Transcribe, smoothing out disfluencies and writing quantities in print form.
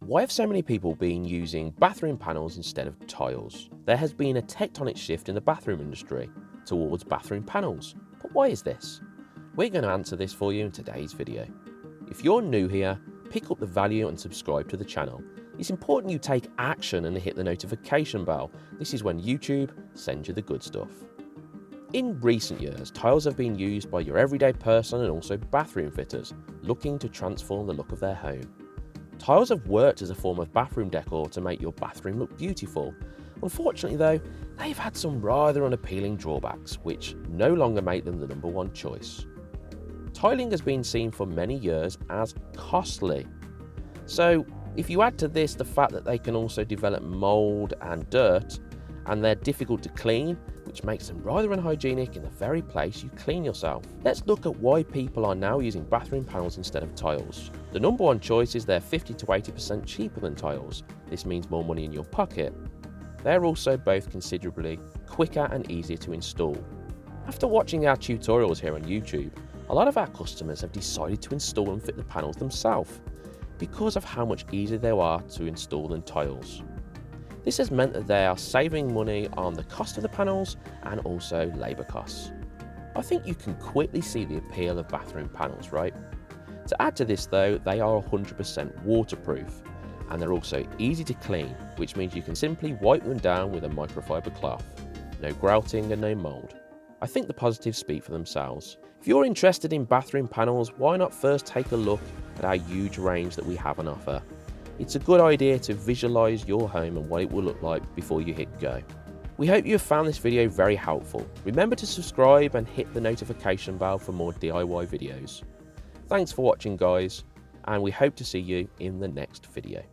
Why have so many people been using bathroom panels instead of tiles? There has been a tectonic shift in the bathroom industry towards bathroom panels. But why is this? We're going to answer this for you in today's video. If you're new here, pick up the value and subscribe to the channel. It's important you take action and hit the notification bell. This is when YouTube sends you the good stuff. In recent years, tiles have been used by your everyday person and also bathroom fitters looking to transform the look of their home. Tiles have worked as a form of bathroom decor to make your bathroom look beautiful. Unfortunately though, they've had some rather unappealing drawbacks which no longer make them the number one choice. Tiling has been seen for many years as costly. So if you add to this the fact that they can also develop mould and dirt, and they're difficult to clean, which makes them rather unhygienic in the very place you clean yourself. Let's look at why people are now using bathroom panels instead of tiles. The number one choice is they're 50 to 80% cheaper than tiles. This means more money in your pocket. They're also both considerably quicker and easier to install. After watching our tutorials here on YouTube, a lot of our customers have decided to install and fit the panels themselves because of how much easier they are to install than tiles. This has meant that they are saving money on the cost of the panels and also labour costs. I think you can quickly see the appeal of bathroom panels, right? To add to this though, they are 100% waterproof and they're also easy to clean, which means you can simply wipe them down with a microfiber cloth. No grouting and no mould. I think the positives speak for themselves. If you're interested in bathroom panels, why not first take a look at our huge range that we have on offer? It's a good idea to visualize your home and what it will look like before you hit go. We hope you have found this video very helpful. Remember to subscribe and hit the notification bell for more DIY videos. Thanks for watching guys, and we hope to see you in the next video.